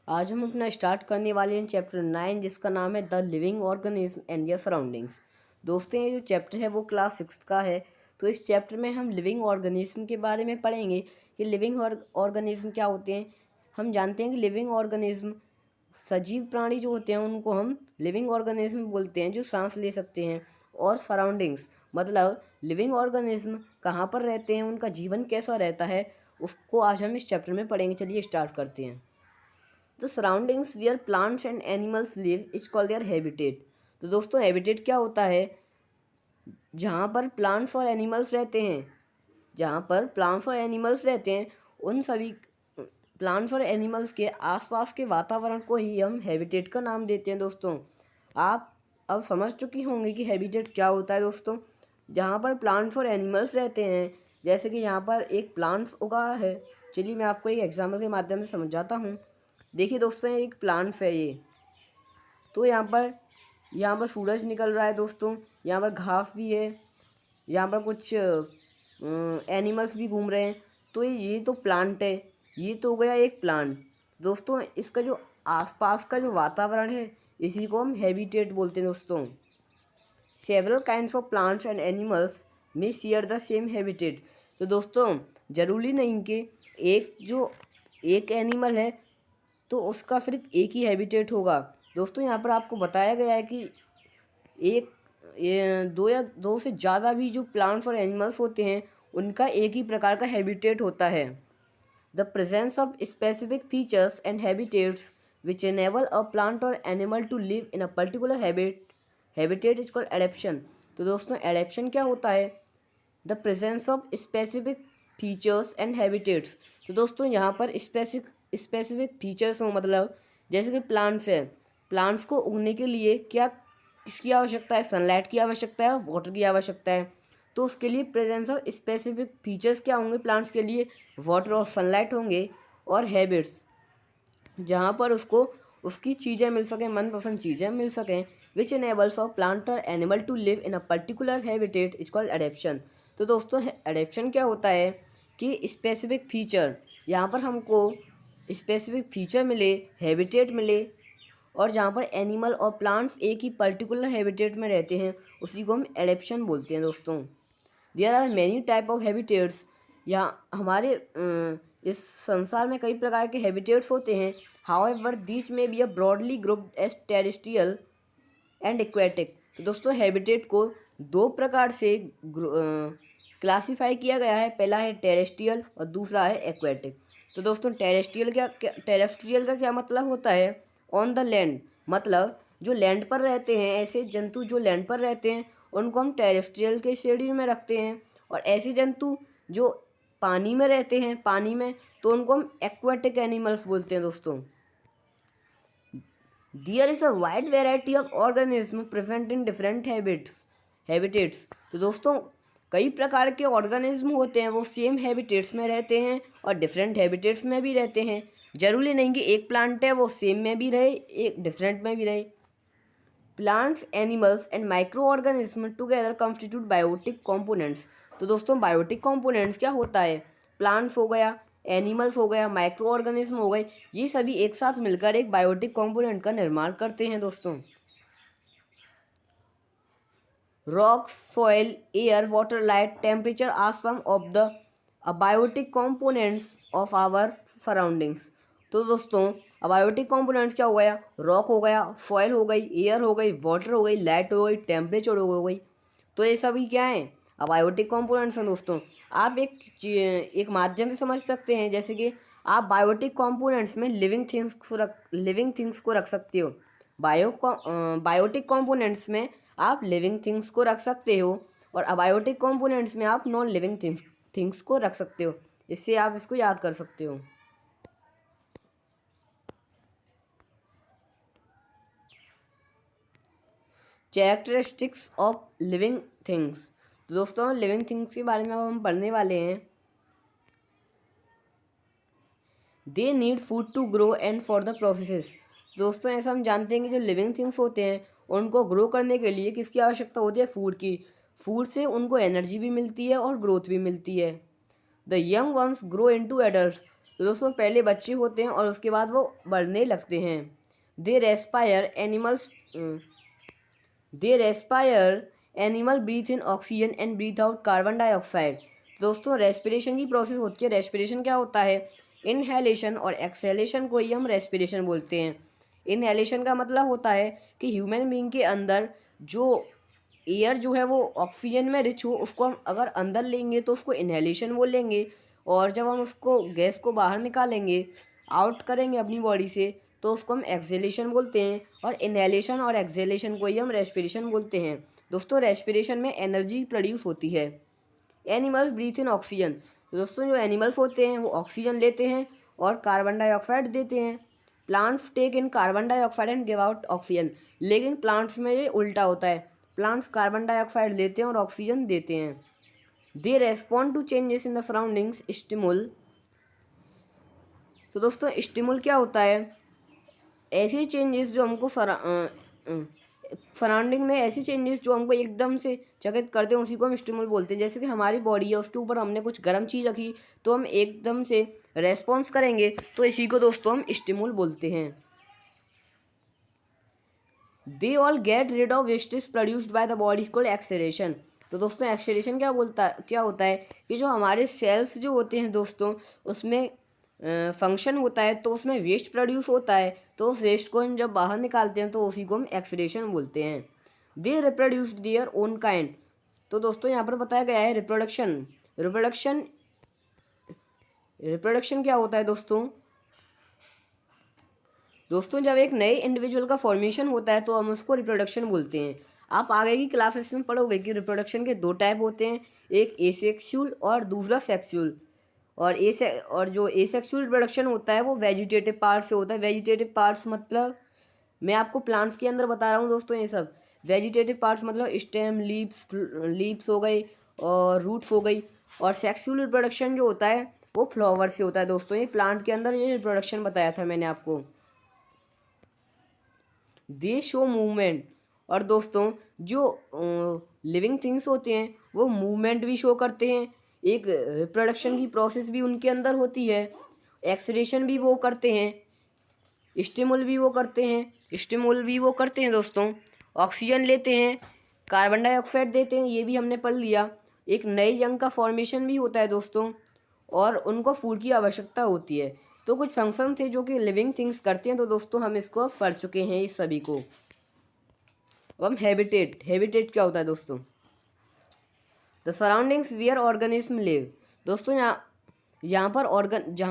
आज हम अपना स्टार्ट करने वाले हैं चैप्टर 9, जिसका नाम है the living organism and there surroundings. दोस्तों, ये जो चैप्टर है वो क्लास 6 का है। तो इस चैप्टर में हम लिविंग ऑर्गेनिज्म के बारे में पढ़ेंगे कि लिविंग ऑर्गेनिज्म क्या होते हैं। हम जानते हैं कि लिविंग ऑर्गेनिज्म सजीव प्राणी जो होते हैं उनको हम लिविंग ऑर्गेनिज्म बोलते हैं, जो सांस ले सकते हैं। और सराउंडिंग्स मतलब लिविंग ऑर्गेनिज्म कहाँ पर रहते हैं, उनका जीवन कैसा रहता है, उसको आज हम इस चैप्टर में पढ़ेंगे। चलिए स्टार्ट करते हैं। The surroundings where plants and animals live is called their habitat. तो दोस्तों, हैबिटेट क्या होता है? जहाँ पर प्लांट्स और एनिमल्स रहते हैं, जहाँ पर प्लांट्स और एनिमल्स रहते हैं, उन सभी प्लांट्स और एनिमल्स के आसपास के वातावरण को ही हम हैबिटेट का नाम देते हैं। दोस्तों, आप अब समझ चुकी होंगी कि हैबिटेट क्या होता है। दोस्तों, जहाँ पर प्लांट्स और एनिमल्स रहते हैं, जैसे कि यहाँ पर एक प्लांट्स उगा है। चलिए मैं आपको एक एग्जाम्पल के माध्यम से समझाता हूँ। देखिए दोस्तों, एक प्लांट्स है ये। तो यहाँ पर सूरज निकल रहा है। दोस्तों, यहाँ पर घास भी है, यहाँ पर कुछ एनिमल्स भी घूम रहे हैं। तो ये तो प्लांट है, ये तो हो गया एक प्लांट। दोस्तों, इसका जो आसपास का जो वातावरण है, इसी को हम हैबिटेट बोलते हैं। दोस्तों, several kinds of plants and animals में शेयर द सेम हैबिटेट। तो दोस्तों, ज़रूरी नहीं कि एक एनिमल है तो उसका सिर्फ एक ही हैबिटेट होगा। दोस्तों, यहाँ पर आपको बताया गया है कि एक दो या दो से ज़्यादा भी जो प्लांट्स और एनिमल्स होते हैं, उनका एक ही प्रकार का हैबिटेट होता है। The presence of specific features and habitats which enable a plant और animal to live in a particular habitat is called adaptation. तो दोस्तों, एडेप्शन क्या होता है? The presence of specific features and habitats. तो दोस्तों, यहाँ पर स्पेसिफिक फीचर्स हो, मतलब जैसे कि प्लांट्स है, प्लांट्स को उगने के लिए क्या किसकी आवश्यकता है? सनलाइट की आवश्यकता है, वाटर की आवश्यकता है। तो उसके लिए प्रेजेंस ऑफ स्पेसिफिक फीचर्स क्या होंगे? प्लांट्स के लिए वाटर और सनलाइट होंगे। और हैबिट्स, जहाँ पर उसको उसकी चीज़ें मिल सकें, मनपसंद चीज़ें मिल सकें। विच एनेबल्स ऑफ प्लांट और animal to live in a particular habitat is called adaptation. तो दोस्तों, एडेप्शन क्या होता है कि स्पेसिफिक फीचर, यहाँ पर हमको स्पेसिफिक फीचर मिले, हैबिटेट मिले, और जहाँ पर एनिमल और प्लांट्स एक ही पर्टिकुलर हैबिटेट में रहते हैं, उसी को हम एडेप्शन बोलते हैं। दोस्तों, there are many type of habitats. यहाँ हमारे इस संसार में कई प्रकार के हैबिटेट्स होते हैं। However these may be a broadly grouped as terrestrial and aquatic. तो दोस्तों, हैबिटेट को दो प्रकार से क्लासीफाई किया गया है। पहला है टेरेस्ट्रियल और दूसरा है एक्वेटिक। तो दोस्तों, टेरेस्ट्रियल का क्या मतलब होता है? ऑन द लैंड, मतलब जो लैंड पर रहते हैं, ऐसे जंतु जो लैंड पर रहते हैं, उनको हम टेरेस्ट्रियल के श्रेणी में रखते हैं। और ऐसे जंतु जो पानी में रहते हैं, पानी में, तो उनको हम एक्वेटिक एनिमल्स बोलते हैं। दोस्तों, there is a wide variety of organism present in different habitats. तो दोस्तों, कई प्रकार के ऑर्गेनिज्म होते हैं, वो सेम हैबिटेट्स में रहते हैं और डिफरेंट हैबिटेट्स में भी रहते हैं। जरूरी नहीं कि एक प्लांट है वो सेम में भी रहे, एक डिफरेंट में भी रहे। Plants, animals and micro organism together constitute biotic components. तो दोस्तों, बायोटिक कंपोनेंट्स क्या होता है? प्लांट्स हो गया, एनिमल्स हो गया, माइक्रो ऑर्गेनिज्म हो गए, ये सभी एक साथ मिलकर एक बायोटिक कंपोनेंट का निर्माण करते हैं। दोस्तों, rocks, soil, air, water, light, temperature are some of the abiotic components of our surroundings. तो दोस्तों, अबायोटिक कंपोनेंट्स क्या हो गया? रॉक हो गया, सॉइल हो गई, एयर हो गई, वाटर हो गई, लाइट हो गई, टेम्परेचर हो गई। तो ये सभी क्या हैं? अबायोटिक कंपोनेंट्स हैं। दोस्तों, आप एक माध्यम से समझ सकते हैं, जैसे कि आप बायोटिक कंपोनेंट्स में लिविंग थिंग्स को रख सकते हो। बायोटिक कंपोनेंट्स में आप लिविंग थिंग्स को रख सकते हो, और अबायोटिक कंपोनेंट्स में आप नॉन लिविंग थिंग्स को रख सकते हो। इससे आप इसको याद कर सकते हो। Characteristics of living things. तो दोस्तों, लिविंग थिंग्स के बारे में अब हम पढ़ने वाले हैं। They need food to grow and for the processes. दोस्तों, ऐसा हम जानते हैं कि जो लिविंग थिंग्स होते हैं, उनको ग्रो करने के लिए किसकी आवश्यकता होती है? फूड की। फूड से उनको एनर्जी भी मिलती है और ग्रोथ भी मिलती है। The young ones grow into adults. तो दोस्तों पहले बच्चे होते हैं और उसके बाद वो बढ़ने लगते हैं। They respire animals they respire animal breathe in oxygen and breathe out carbon dioxide. दोस्तों रेस्पिरेशन की प्रोसेस होती है। रेस्पिरेशन क्या होता है? इनहेलेशन और एक्सहेलेशन को ही हम रेस्पिरेशन बोलते हैं। इनहेलेशन का मतलब होता है कि ह्यूमन बीइंग के अंदर जो एयर जो है वो ऑक्सीजन में रिच हो, उसको हम अगर अंदर लेंगे तो उसको इनहेलेशन बोलेंगे, और जब हम उसको गैस को बाहर निकालेंगे, आउट करेंगे अपनी बॉडी से, तो उसको हम एक्सहेलेशन बोलते हैं। और इनहेलेशन और एक्सहेलेशन को ही हम रेस्पिरेशन बोलते हैं। दोस्तों रेस्पिरेशन में एनर्जी प्रोड्यूस होती है। Animals breathe in oxygen. तो दोस्तों जो एनिमल्स होते हैं वो ऑक्सीजन लेते हैं और कार्बन डाइऑक्साइड देते हैं। Plants take in carbon dioxide and give out oxygen. लेकिन प्लांट्स में ये उल्टा होता है, प्लांट्स कार्बन डाइऑक्साइड लेते हैं और ऑक्सीजन देते हैं। They respond to changes in the surroundings stimuli. तो दोस्तों स्टिमुल क्या होता है? ऐसे चेंजेस जो हमको सराउंडिंग में ऐसे चेंजेस जो हमको एकदम से चकित करते हैं, उसी को हम स्टिमुल बोलते हैं। जैसे कि हमारी बॉडी है, उसके ऊपर हमने कुछ गर्म चीज़ रखी तो हम एकदम से रेस्पॉन्स करेंगे, तो इसी को दोस्तों हम स्टिमुल बोलते हैं। They all get rid of wastage produced by the body is called acceleration. तो दोस्तों एक्सेलेरेशन क्या होता है कि जो हमारे सेल्स जो होते हैं दोस्तों, उसमें फंक्शन होता है, तो उसमें वेस्ट प्रोड्यूस होता है, तो उस वेस्ट को हम जब बाहर निकालते हैं तो उसी को हम एक्सेलेरेशन बोलते हैं। दे रिप्रोड्यूस्ड देयर ओन काइंड। तो दोस्तों यहाँ पर बताया गया है रिप्रोडक्शन। रिप्रोडक्शन रिप्रोडक्शन क्या होता है दोस्तों? दोस्तों जब एक नए इंडिविजुअल का फॉर्मेशन होता है तो हम उसको रिप्रोडक्शन बोलते हैं। आप आगे की क्लासेस में पढ़ोगे कि रिप्रोडक्शन के दो टाइप होते हैं, एक एसेक्सुअल और दूसरा सेक्सुअल। और जो एसेक्सुअल रिप्रोडक्शन होता है वो वेजिटेटिव पार्ट से होता है। वेजिटेटिव पार्ट्स मतलब मैं आपको प्लांट्स के अंदर बता रहा हूँ दोस्तों ये सब। वेजिटेटिव पार्ट्स मतलब स्टेम, लीव्स हो गई और रूट्स हो गई। और सेक्सुअल रिप्रोडक्शन जो होता है वो फ्लावर से होता है दोस्तों। ये प्लांट के अंदर ये रिप्रोडक्शन बताया था मैंने आपको। दे शो मूवमेंट। और दोस्तों जो लिविंग थिंग्स होते हैं वो मूवमेंट भी शो करते हैं। एक रिप्रोडक्शन की प्रोसेस भी उनके अंदर होती है। एक्सलेशन भी वो करते हैं, स्टिमुल भी वो करते हैं दोस्तों। ऑक्सीजन लेते हैं, कार्बन डाइऑक्साइड देते हैं, ये भी हमने पढ़ लिया। एक नए यंग का फॉर्मेशन भी होता है दोस्तों, और उनको फूड की आवश्यकता होती है। तो कुछ फंक्शन थे जो कि लिविंग थिंग्स करते हैं, तो दोस्तों हम इसको पढ़ चुके हैं इस सभी को। अब हम हैबिटेट क्या होता है दोस्तों? The surroundings wear organism live. दोस्तों जहाँ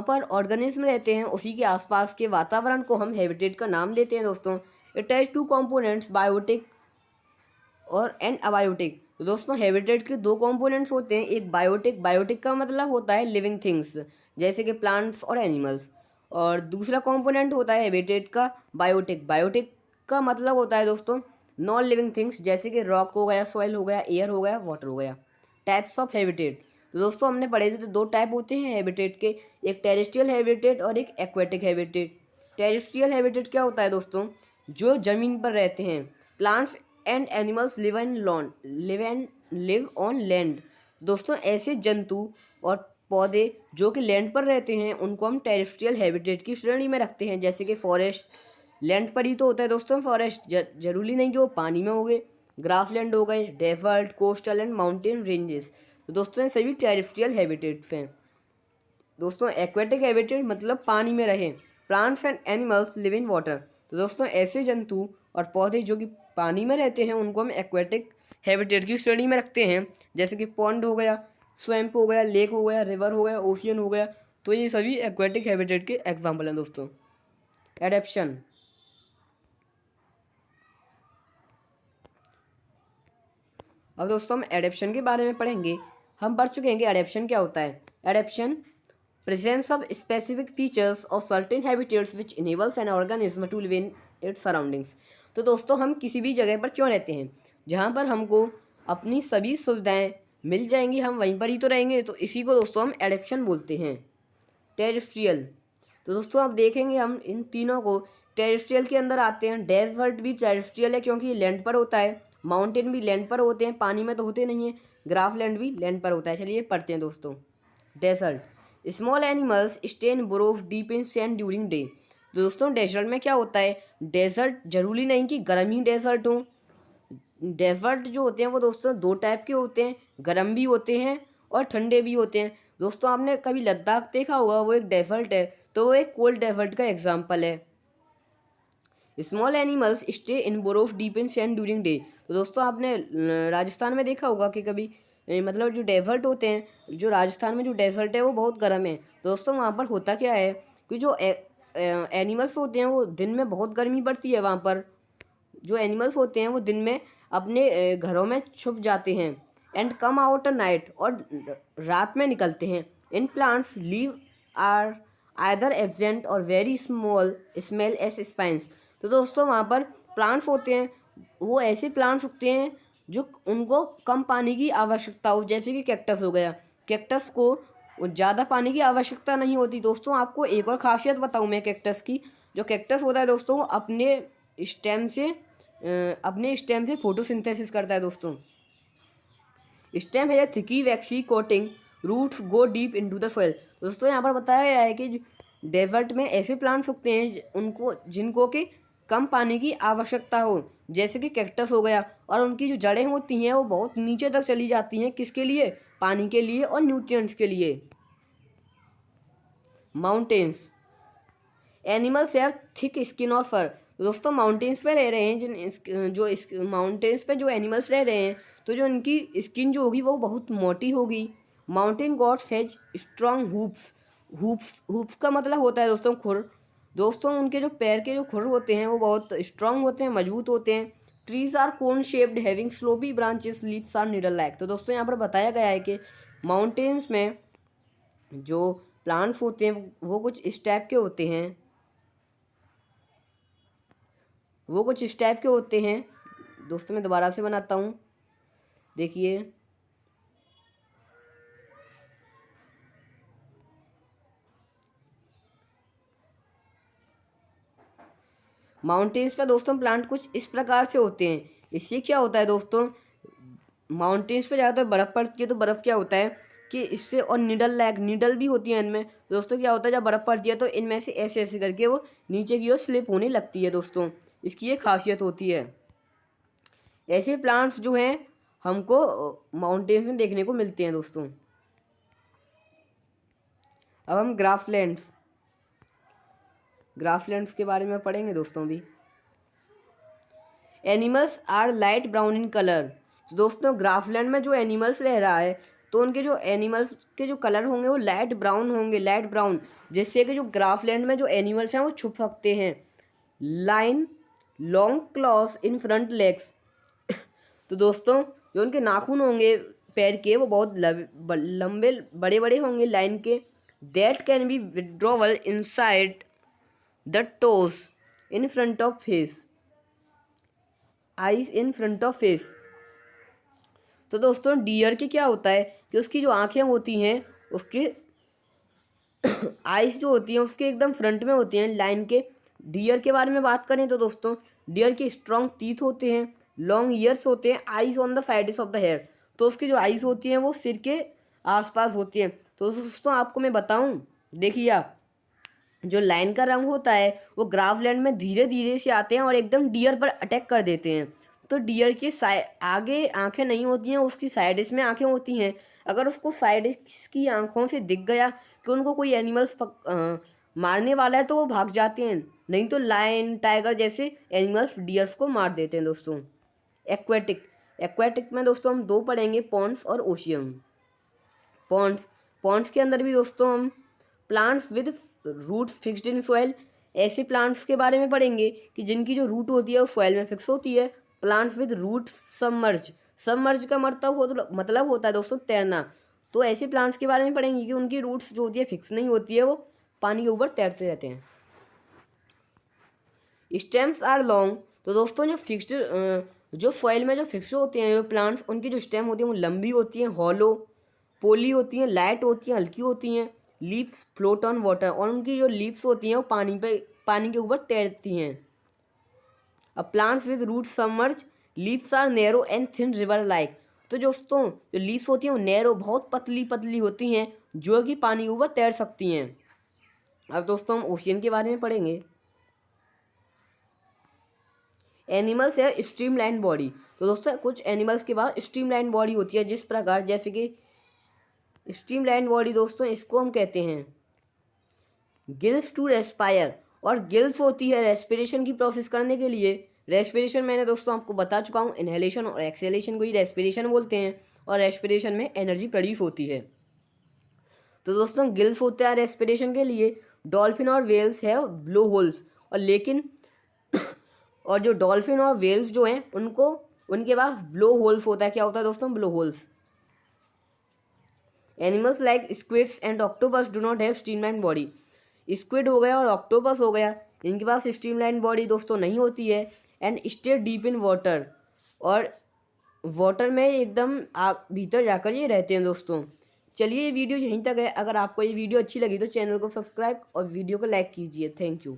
पर ऑर्गेनिज्म रहते हैं उसी के आसपास के वातावरण को हम हैबिटेट का नाम देते हैं दोस्तों। It has two components, biotic और एंड अबायोटिक। तो दोस्तों हैबिटेट के दो कंपोनेंट्स होते हैं, एक बायोटिक का मतलब होता है लिविंग थिंग्स जैसे कि प्लांट्स और एनिमल्स, और दूसरा कंपोनेंट होता है हैबिटेट का बायोटिक का मतलब होता है दोस्तों नॉन लिविंग थिंग्स जैसे कि रॉक हो गया, सॉइल हो गया, एयर हो गया, वाटर हो गया। Types of habitat. तो दोस्तों हमने पढ़े थे, तो दो टाइप होते हैं हैबिटेट के, एक टेरेस्ट्रियल हैबिटेट और एक एक्वेटिक हैबिटेट। टेरेस्ट्रियल हैबिटेट क्या होता है दोस्तों? जो ज़मीन पर रहते हैं। Plants and animals live on land. दोस्तों ऐसे जंतु और पौधे जो कि लैंड पर रहते हैं उनको हम टेरेस्ट्रियल हैबिटेट की श्रेणी में रखते हैं। जैसे कि फॉरेस्ट लैंड पर ही तो होता है दोस्तों फॉरेस्ट, जरूरी नहीं कि वो पानी में हो गए। ग्रासलैंड हो गए, desert, coastal and mountain ranges. तो दोस्तों ये सभी टेरेस्ट्रियल हैबिटेट्स हैं। दोस्तों एक्वेटिक हैबिटेट मतलब पानी में रहे। Plants and animals live in water. तो दोस्तों ऐसे जंतु और पौधे जो कि पानी में रहते हैं उनको हम एक्वेटिक हैबिटेट की श्रेणी में रखते हैं। जैसे कि पॉन्ड हो गया, स्वैम्प हो गया, लेक हो गया, रिवर हो गया, ओशियन हो गया। तो ये सभी एक्वेटिक हैबिटेट के एग्जाम्पल हैं दोस्तों। एडेप्शन। अब दोस्तों हम एडेप्शन के बारे में पढ़ेंगे। हम पढ़ चुके हैं कि एडेप्शन क्या होता है। Adaptation presence of specific features of certain habitats which enables an organism to live in its surroundings. तो दोस्तों हम किसी भी जगह पर क्यों रहते हैं जहाँ पर हमको अपनी सभी सुविधाएं मिल जाएंगी, हम वहीं पर ही तो रहेंगे। तो इसी को दोस्तों हम एडेप्शन बोलते हैं। टेरेस्ट्रियल। तो दोस्तों अब देखेंगे हम इन तीनों को। टेरेस्ट्रियल के अंदर आते हैं। डेजर्ट भी टेरेस्ट्रियल है क्योंकि लैंड पर होता है। माउंटेन भी लैंड पर होते हैं, पानी में तो होते नहीं हैं। ग्रासलैंड भी लैंड पर होता है। चलिए पढ़ते हैं दोस्तों। Desert small animals stay in burrows deep in sand during day. दोस्तों डेजर्ट में क्या होता है, डेजर्ट जरूरी नहीं कि गर्म ही डेजर्ट हो। डेजर्ट जो होते हैं वो दोस्तों दो टाइप के होते हैं, गर्म भी होते हैं और ठंडे भी होते हैं। दोस्तों आपने कभी लद्दाख देखा होगा, वो एक डेजर्ट है, तो वो एक कोल्ड डेजर्ट का एग्जाम्पल है। Small animals stay in burrows deep in sand during day. तो दोस्तों आपने राजस्थान में देखा होगा कि कभी मतलब जो डेजर्ट होते हैं, जो राजस्थान में जो डेजर्ट है वो बहुत गर्म है। दोस्तों वहाँ पर होता क्या है कि जो एनिमल्स होते हैं वो दिन में बहुत गर्मी पड़ती है वहाँ पर। जो एनिमल्स होते हैं वो दिन में अपने घरों में छुप जाते हैं and come out at night, और रात में निकलते हैं। In plants leave are either absent or very small smell as spines. तो दोस्तों वहाँ पर प्लांट्स होते हैं, वो ऐसे प्लांट्स उगते हैं जो उनको कम पानी की आवश्यकता हो, जैसे कि कैक्टस हो गया। कैक्टस को ज़्यादा पानी की आवश्यकता नहीं होती। दोस्तों आपको एक और खासियत बताऊँ मैं कैक्टस की। जो कैक्टस होता है दोस्तों अपने स्टेम से फोटोसिंथेसिस करता है। दोस्तों स्टेम है thick waxy coating, roots go deep into the soil. दोस्तों यहाँ पर बताया गया है कि डेजर्ट में ऐसे प्लांट्स उगते हैं उनको जिनको कि कम पानी की आवश्यकता हो, जैसे कि कैक्टस हो गया, और उनकी जो जड़ें होती हैं वो बहुत नीचे तक चली जाती हैं, किसके लिए, पानी के लिए और न्यूट्रिएंट्स के लिए। Mountains animals have thick skin और फर। दोस्तों माउंटेन्स पे रह रहे हैं जो माउंटेन्स पे जो एनिमल्स रह रहे हैं, तो जो इनकी स्किन जो होगी वो बहुत मोटी होगी। Mountain goats has strong hoofs. Hoofs का मतलब होता है दोस्तों खुर। दोस्तों उनके जो पैर के जो खुर होते हैं वो बहुत स्ट्रॉन्ग होते हैं, मजबूत होते हैं। Trees are cone shaped having slopy branches, leaves are needle like. तो दोस्तों यहाँ पर बताया गया है कि माउंटेन्स में जो प्लांट्स होते हैं वो कुछ इस टाइप के होते हैं, दोस्तों मैं दोबारा से बनाता हूँ, देखिए। माउंटेन्स पे दोस्तों प्लांट कुछ इस प्रकार से होते हैं। इससे क्या होता है दोस्तों, माउंटेन्स पे ज़्यादातर बर्फ़ पड़ती है, तो बर्फ़ क्या होता है कि इससे, और नीडल भी होती है इनमें। दोस्तों क्या होता है जब बर्फ़ पड़ती है तो इनमें से ऐसे ऐसे करके वो नीचे की ओर स्लिप होने लगती है। दोस्तों इसकी ये खासियत होती है। ऐसे प्लांट्स जो हैं हमको माउंटेन्स में देखने को मिलते हैं। दोस्तों अब हम ग्रासलैंड्स के बारे में पढ़ेंगे दोस्तों भी। Animals are light brown in colour. दोस्तों ग्रासलैंड में जो एनिमल्स रह रहा है तो उनके जो एनिमल्स के जो कलर होंगे वो लाइट ब्राउन होंगे, लाइट ब्राउन, जिससे कि जो ग्रासलैंड में जो एनिमल्स हैं वो छुप सकते हैं। Lion long claws in front legs. तो दोस्तों जो उनके नाखून होंगे पैर के वो बहुत लंबे बड़े बड़े होंगे लाइन के। That can be withdrawal inside the toes in front of face, eyes in front of face. तो दोस्तों डियर के क्या होता है कि उसकी जो आंखें होती हैं उसके आइज जो होती हैं उसके एकदम फ्रंट में होती हैं लाइन के। डियर के बारे में बात करें तो दोस्तों डियर के स्ट्रॉन्ग टीथ होते हैं, लॉन्ग ईयर्स होते हैं, eyes on the sides of the hair. तो उसकी जो आइज होती हैं वो सिर के आसपास होती हैं। तो दोस्तों आपको मैं बताऊं, देखिए आप, जो लाइन का रंग होता है वो ग्रासलैंड में धीरे धीरे से आते हैं और एकदम डियर पर अटैक कर देते हैं। तो डियर की आगे आंखें नहीं होती हैं, उसकी साइड्स में आंखें होती हैं। अगर उसको साइड्स की आंखों से दिख गया कि उनको कोई एनिमल्स मारने वाला है तो वो भाग जाते हैं, नहीं तो लायन टाइगर जैसे एनिमल्स डियर्स को मार देते हैं। दोस्तों एक्वेटिक में दोस्तों हम दो पढ़ेंगे, पॉन्ड्स और ओशियन। पॉन्ड्स के अंदर भी दोस्तों हम plants with root fixed in soil, ऐसे प्लांट्स के बारे में पढ़ेंगे कि जिनकी जो रूट होती है वो सॉइल में फिक्स होती है। प्लांट्स विद रूट सबमर्ज का मतलब होता है दोस्तों तैरना। तो ऐसे प्लांट्स के बारे में पढ़ेंगे कि उनकी रूट्स जो होती है फिक्स नहीं होती है, वो पानी के ऊपर तैरते रहते हैं। Stems are long. तो दोस्तों जो सॉइल में जो फिक्स होते हैं प्लांट्स, उनकी जो स्टेम होती है वो लंबी होती हैं, हॉलो, पोली होती हैं, लाइट होती हैं, हल्की होती हैं। लीव्स फ्लोट ऑन वाटर, और उनकी जो लीव्स होती हैं वो पानी के ऊपर तैरती हैं। अब plants with root submerge, leaves are narrow and thin river like. तो दोस्तों जो लीव्स होती हैं वो नैरो बहुत पतली पतली होती हैं, जो कि पानी के ऊपर तैर सकती हैं। अब दोस्तों हम ओशियन के बारे में पढ़ेंगे। एनिमल्स है स्ट्रीमलाइन बॉडी। तो दोस्तों कुछ एनिमल्स के पास स्ट्रीमलाइन बॉडी होती है, जिस प्रकार जैसे कि स्ट्रीमलाइन बॉडी दोस्तों इसको हम कहते हैं गिल्स टू रेस्पायर। और गिल्स होती है रेस्पिरेशन की प्रोसेस करने के लिए। रेस्पिरेशन मैंने दोस्तों आपको बता चुका हूँ, इनहेलेशन और एक्सहेलेशन को ही रेस्पिरेशन बोलते हैं, और रेस्पिरेशन में एनर्जी प्रोड्यूस होती है। तो दोस्तों गिल्स होते हैं रेस्पिरेशन के लिए। डॉल्फिन और वेल्स है ब्लो होल्स, और लेकिन और जो डॉल्फिन और वेल्स जो हैं उनके पास ब्लो होल्स होता है। क्या होता है दोस्तों? Blow holes. Animals like squids and octopus do not have streamline body. Squid हो गया और ऑक्टोपस हो गया, इनके पास स्ट्रीमलाइन बॉडी दोस्तों नहीं होती है। And stay deep in water, और वाटर में एकदम भीतर जाकर ये रहते हैं दोस्तों। चलिए ये वीडियो यहीं तक है। अगर आपको ये वीडियो अच्छी लगी तो चैनल को सब्सक्राइब और वीडियो को लाइक कीजिए। Thank you.